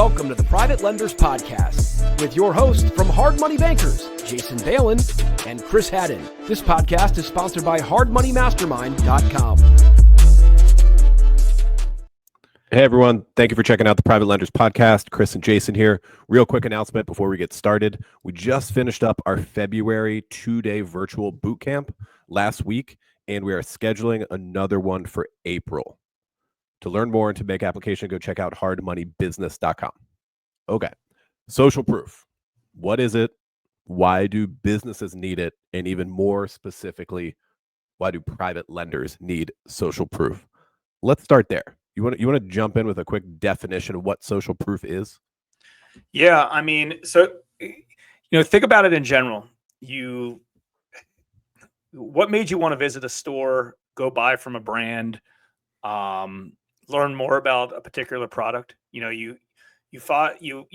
Welcome to the Private Lenders Podcast with your hosts from Hard Money Bankers, Jason Balin and Chris Haddon. This podcast is sponsored by hardmoneymastermind.com. Hey everyone, thank you for checking out the Private Lenders Podcast. Chris and Jason here. Real quick announcement before we get started. We just finished up our February 2-day virtual boot camp last week, and we are scheduling another one for April. To learn more and to make application, go check out hardmoneybusiness.com. Okay, social proof. What is it? Why do businesses need it? And even more specifically, why do private lenders need social proof? Let's start there. You want to jump in with a quick definition of what social proof is? Yeah, I mean, so think about it in general. What made you want to visit a store, go buy from a brand, learn more about a particular product? You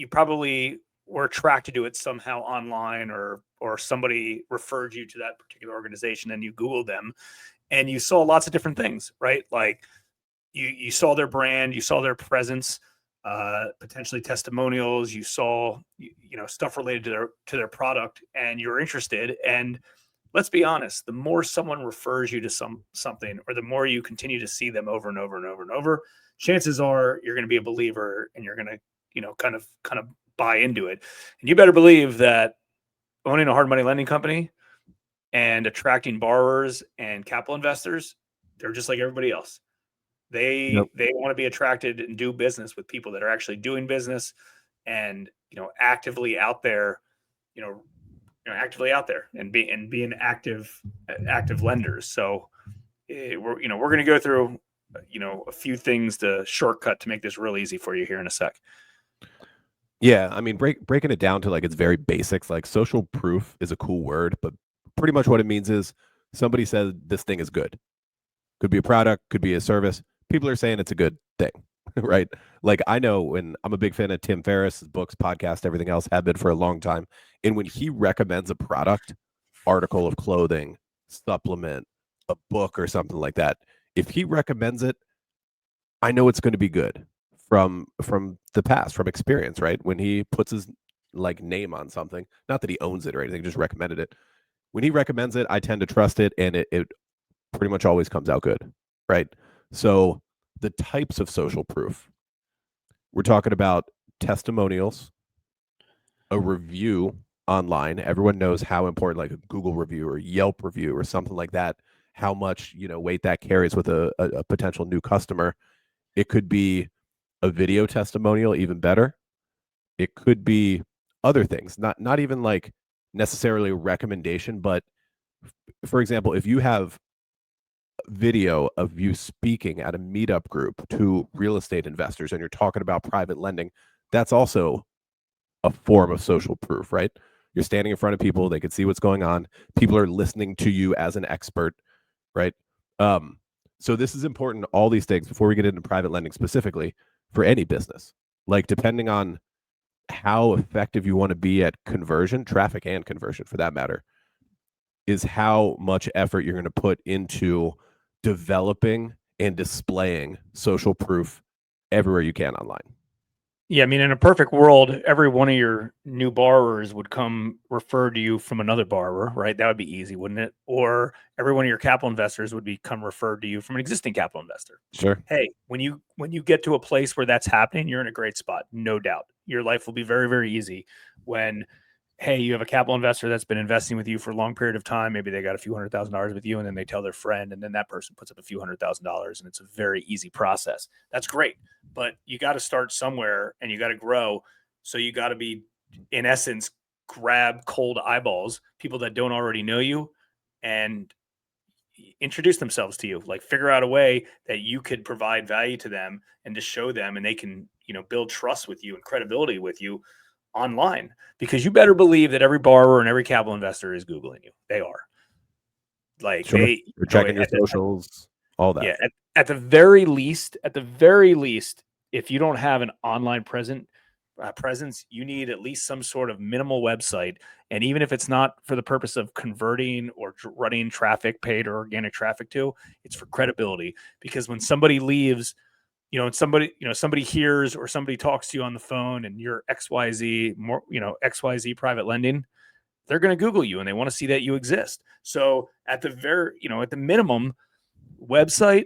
probably were attracted to it somehow online, or somebody referred you to that particular organization, and you Googled them, and you saw lots of different things, right? Like you saw their brand, you saw their presence, potentially testimonials, you saw stuff related to their product, and you're interested. And let's be honest, the more someone refers you to something, or the more you continue to see them over and over and over and over, chances are you're going to be a believer, and you're going to, kind of buy into it. And you better believe that owning a hard money lending company and attracting borrowers and capital investors, they're just like everybody else. They want to be attracted and do business with people that are actually doing business and, actively out there, actively out there and being active lenders. So we're going to go through, a few things to shortcut to make this real easy for you here in a sec. Yeah. I mean, breaking it down to like its very basics, like social proof is a cool word, but pretty much what it means is somebody says this thing is good. Could be a product, could be a service. People are saying it's a good thing, right? Like I know when I'm a big fan of Tim Ferriss' books, podcast, everything else, have been for a long time. And when he recommends a product, article of clothing, supplement, a book or something like that, if he recommends it, I know it's going to be good from the past, from experience, right? When he puts his name on something, not that he owns it or anything, just recommended it. When he recommends it, I tend to trust it, and it pretty much always comes out good, right? So the types of social proof, we're talking about testimonials, a review online. Everyone knows how important like a Google review or Yelp review or something like that, how much weight that carries with a potential new customer. It could be a video testimonial, even better. It could be other things, not even like necessarily a recommendation, but for example, if you have video of you speaking at a meetup group to real estate investors and you're talking about private lending, that's also a form of social proof, right? You're standing in front of people, they can see what's going on, people are listening to you as an expert, right? So this is important, all these things, before we get into private lending specifically for any business. Like depending on how effective you want to be at conversion, traffic and conversion for that matter, is how much effort you're going to put into developing and displaying social proof everywhere you can online. Yeah, I mean, in a perfect world, every one of your new borrowers would come refer to you from another borrower, right? That would be easy, wouldn't it? Or every one of your capital investors would become referred to you from an existing capital investor. Sure. Hey, when you get to a place where that's happening, you're in a great spot, no doubt. Your life will be very, very easy when, hey, you have a capital investor that's been investing with you for a long period of time. Maybe they got a few $100,000 with you, and then they tell their friend, and then that person puts up a few $100,000, and it's a very easy process. That's great. But you got to start somewhere and you got to grow. So you got to be, in essence, grab cold eyeballs, people that don't already know you, and introduce themselves to you. Like figure out a way that you could provide value to them and to show them, and they can, build trust with you and credibility with you online, because you better believe that every borrower and every capital investor is Googling you. They are. Like sure. They're checking your socials, all that. Yeah. At the very least, if you don't have an online presence, you need at least some sort of minimal website. And even if it's not for the purpose of converting or running traffic, paid or organic traffic to, it's for credibility. Because when somebody leaves, and somebody hears or somebody talks to you on the phone and you're XYZ XYZ private lending, they're going to Google you and they want to see that you exist. So at the minimum, website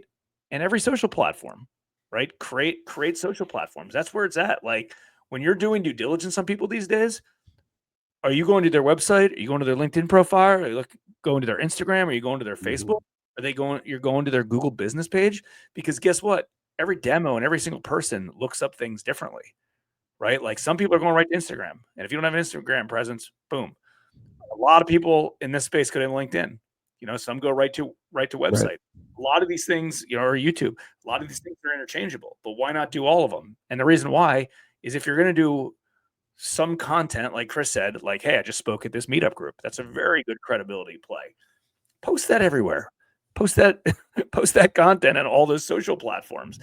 and every social platform, right? Create social platforms. That's where it's at. Like when you're doing due diligence on people these days, are you going to their website? Are you going to their LinkedIn profile? Are you going to their Instagram? Are you going to their Facebook? You're going to their Google business page? Because guess what? Every demo and every single person looks up things differently, right? Like some people are going right to Instagram. And if you don't have an Instagram presence, boom. A lot of people in this space go to LinkedIn. Some go right to website. Right. A lot of these things, or YouTube, a lot of these things are interchangeable, but why not do all of them? And the reason why is if you're going to do some content, like Chris said, like, hey, I just spoke at this meetup group. That's a very good credibility play. Post that everywhere. Post that content on all those social platforms.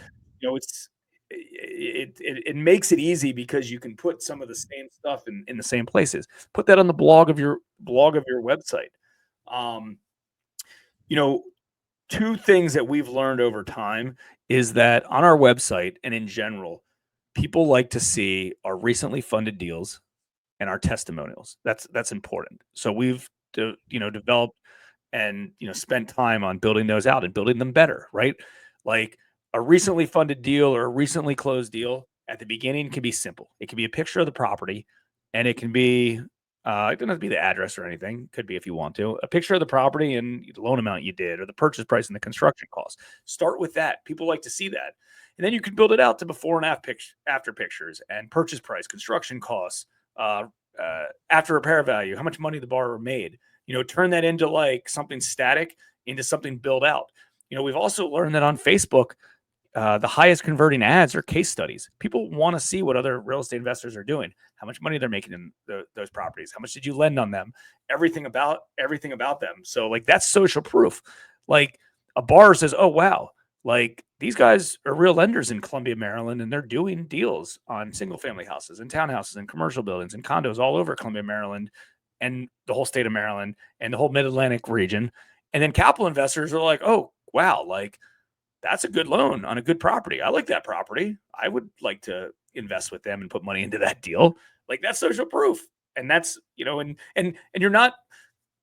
It makes it easy because you can put some of the same stuff in the same places. Put that on the blog of your website. Two things that we've learned over time is that on our website and in general, people like to see our recently funded deals and our testimonials. That's important. So we've developed and spent time on building those out and building them better, right? Like a recently funded deal or a recently closed deal at the beginning can be simple. It can be a picture of the property, and it can be it doesn't have to be the address or anything. It could be if you want to. A picture of the property and the loan amount you did or the purchase price and the construction costs. Start with that. People like to see that. And then you can build it out to before and after pictures and purchase price, construction costs, after repair value, how much money the borrower made. Turn that into like something static into something built out. We've also learned that on Facebook, the highest converting ads are case studies. People want to see what other real estate investors are doing, how much money they're making in those properties, how much did you lend on them, everything about them. So like that's social proof. Like a borrower says, oh, wow, like these guys are real lenders in Columbia, Maryland, and they're doing deals on single family houses and townhouses and commercial buildings and condos all over Columbia, Maryland, and the whole state of Maryland and the whole mid-Atlantic region. And then capital investors are like, oh, wow, like that's a good loan on a good property. I like that property. I would like to invest with them and put money into that deal. Like that's social proof. And that's, and you're not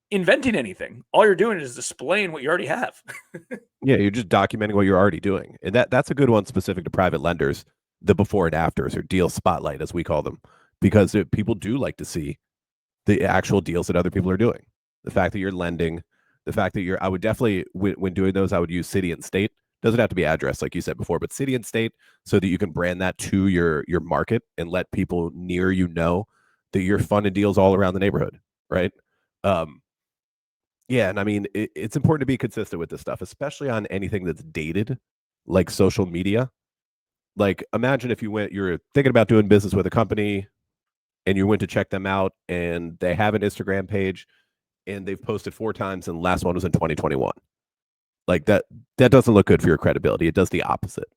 inventing anything. All you're doing is displaying what you already have. Yeah, you're just documenting what you're already doing. And that's a good one specific to private lenders, the before and afters, or deal spotlight, as we call them, because people do like to see the actual deals that other people are doing. The fact that you're lending, the fact that I would definitely, when doing those, I would use city and state. Doesn't have to be address like you said before, but city and state, so that you can brand that to your market and let people near you know that you're funding deals all around the neighborhood, right? Yeah, and I mean, it's important to be consistent with this stuff, especially on anything that's dated, like social media. Like, imagine if you're thinking about doing business with a company and you went to check them out and they have an Instagram page and they've posted 4 times and the last one was in 2021. Like that doesn't look good for your credibility. It does the opposite.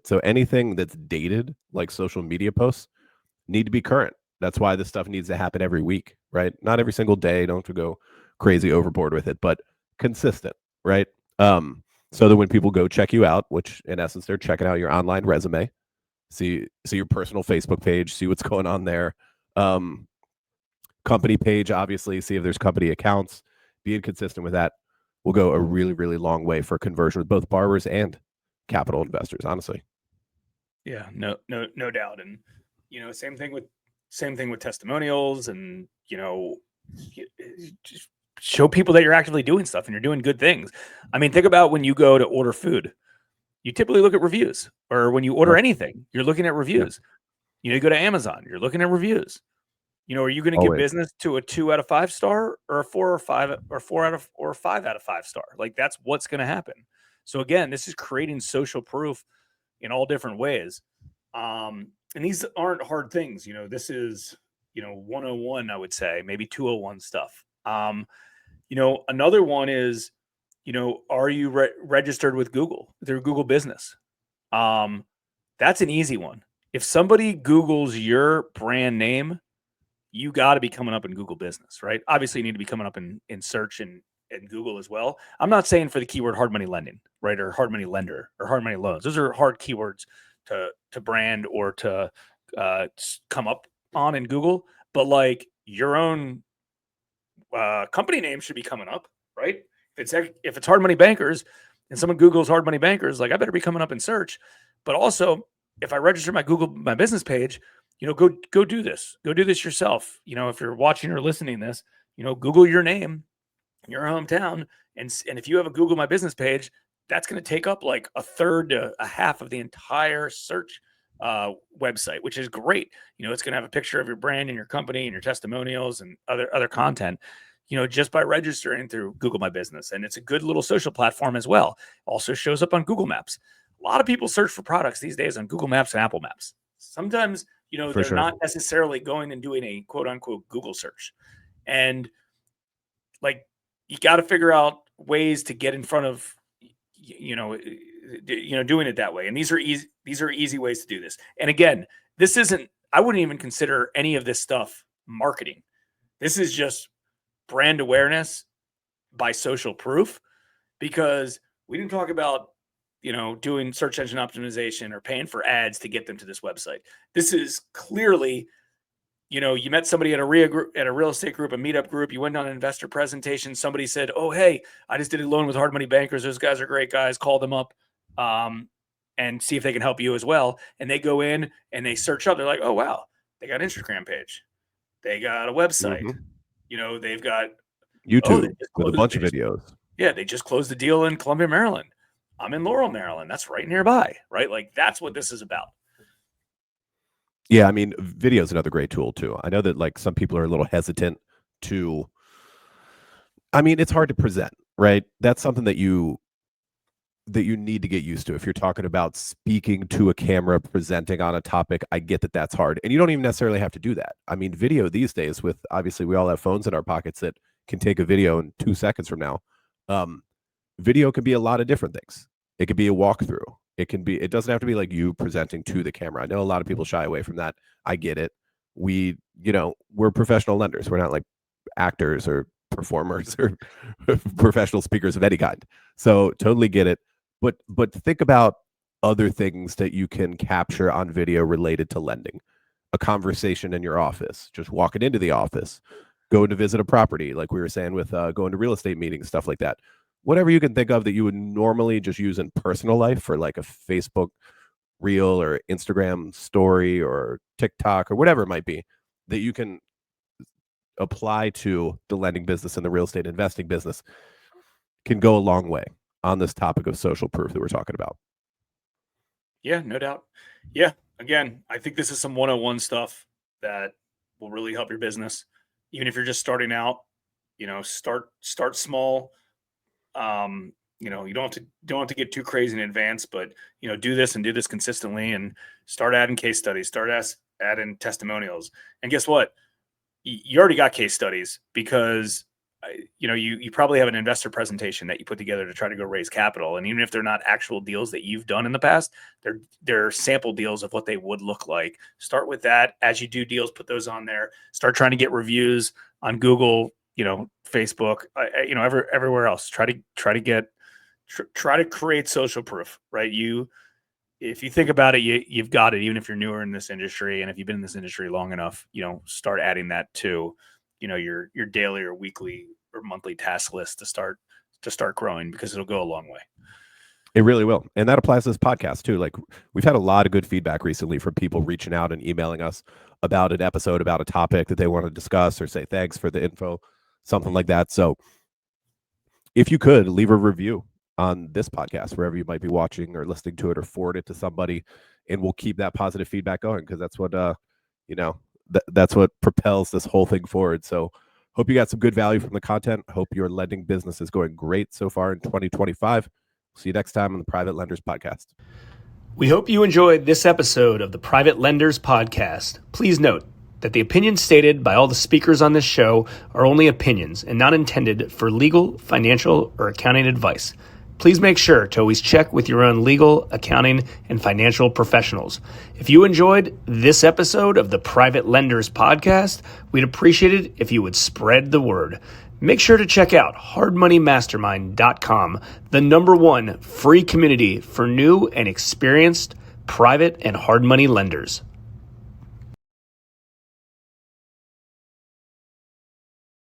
So anything that's dated, like social media posts, need to be current. That's why this stuff needs to happen every week, right? Not every single day. Don't have to go crazy overboard with it, but consistent, right? So that when people go check you out, which in essence they're checking out your online resume, see your personal Facebook page, see what's going on there, company page, obviously, see if there's company accounts. Being consistent with that will go a really, really long way for conversion with both borrowers and capital investors, honestly. Yeah, no doubt. And same thing with testimonials, and just show people that you're actively doing stuff and you're doing good things. I mean, think about when you go to order food, you typically look at reviews, or when you order anything, you're looking at reviews. You go to Amazon, you're looking at reviews. Are you going to give business to a 2 out of 5 star or a 4 or 5 or 4 out of or 5 out of 5 star? Like that's what's going to happen. So again, this is creating social proof in all different ways. And these aren't hard things. This is 101, I would say, maybe 201 stuff. Another one is, are you registered with Google through Google Business? That's an easy one. If somebody Googles your brand name, you got to be coming up in Google Business, right? Obviously, you need to be coming up in search and in Google as well. I'm not saying for the keyword hard money lending, right? Or hard money lender or hard money loans. Those are hard keywords to brand or to come up on in Google. But like your own company name should be coming up, right? If it's Hard Money Bankers and someone Googles Hard Money Bankers, like I better be coming up in search. But also, if I register my business page, go do this. Go do this yourself. If you're watching or listening to this, Google your name, your hometown, and if you have a Google My Business page, that's going to take up like a third to a half of the entire search website, which is great. It's going to have a picture of your brand and your company and your testimonials and other content, just by registering through Google My Business. And it's a good little social platform as well. Also shows up on Google Maps. A lot of people search for products these days on Google Maps and Apple Maps. Sometimes, they're not necessarily going and doing a quote unquote Google search. And like, you got to figure out ways to get in front of, doing it that way. And these are easy ways to do this. And again, I wouldn't even consider any of this stuff marketing. This is just brand awareness by social proof, because we didn't talk about, doing search engine optimization or paying for ads to get them to this website. This is clearly, you met somebody at a real estate group, a meetup group, you went on an investor presentation. Somebody said, "Oh, hey, I just did a loan with Hard Money Bankers. Those guys are great guys. Call them up and see if they can help you as well." And they go in and they search up. They're like, "Oh, wow, they got an Instagram page. They got a website. Mm-hmm. They've got YouTube with a bunch of videos. Yeah, they just closed the deal in Columbia, Maryland. I'm in Laurel, Maryland. That's right nearby, right? Like, that's what this is about." Yeah, I mean, video is another great tool too. I know that like some people are a little hesitant to, it's hard to present, right? That's something that you need to get used to. If you're talking about speaking to a camera, presenting on a topic, I get that that's hard. And you don't even necessarily have to do that. Video these days, with obviously we all have phones in our pockets that can take a video in 2 seconds from now. Video can be a lot of different things. It could be a walkthrough. It doesn't have to be like you presenting to the camera. I know a lot of people shy away from that. I get it. We're professional lenders. We're not like actors or performers or professional speakers of any kind. So totally get it. But think about other things that you can capture on video related to lending. A conversation in your office, just walking into the office, going to visit a property, like we were saying with going to real estate meetings, stuff like that. Whatever you can think of that you would normally just use in personal life for like a Facebook reel or Instagram story or TikTok or whatever it might be, that you can apply to the lending business and the real estate investing business, can go a long way on this topic of social proof that we're talking about. Yeah, no doubt. Yeah. Again, I think this is some 101 stuff that will really help your business. Even if you're just starting out, start small. You don't have to get too crazy in advance, but do this consistently and start adding case studies, start adding testimonials. And guess what? You already got case studies, because you probably have an investor presentation that you put together to try to go raise capital. And even if they're not actual deals that you've done in the past, they're sample deals of what they would look like. Start with that. As you do deals, put those on there. Start trying to get reviews on Google, Facebook, everywhere else. Try to create social proof, right? If you think about it, you've got it, even if you're newer in this industry. And if you've been in this industry long enough, start adding that to, your daily or weekly or monthly task list to start growing, because it'll go a long way. It really will. And that applies to this podcast too. Like, we've had a lot of good feedback recently from people reaching out and emailing us about an episode, about a topic that they want to discuss, or say thanks for the info, something like that. So if you could leave a review on this podcast, wherever you might be watching or listening to it, or forward it to somebody, and we'll keep that positive feedback going, because that's what, that's what propels this whole thing forward. So hope you got some good value from the content. Hope your lending business is going great so far in 2025. See you next time on the Private Lenders Podcast. We hope you enjoyed this episode of the Private Lenders Podcast. Please note that the opinions stated by all the speakers on this show are only opinions and not intended for legal, financial, or accounting advice. Please make sure to always check with your own legal, accounting, and financial professionals. If you enjoyed this episode of the Private Lenders Podcast, we'd appreciate it if you would spread the word. Make sure to check out hardmoneymastermind.com, the #1 free community for new and experienced private and hard money lenders.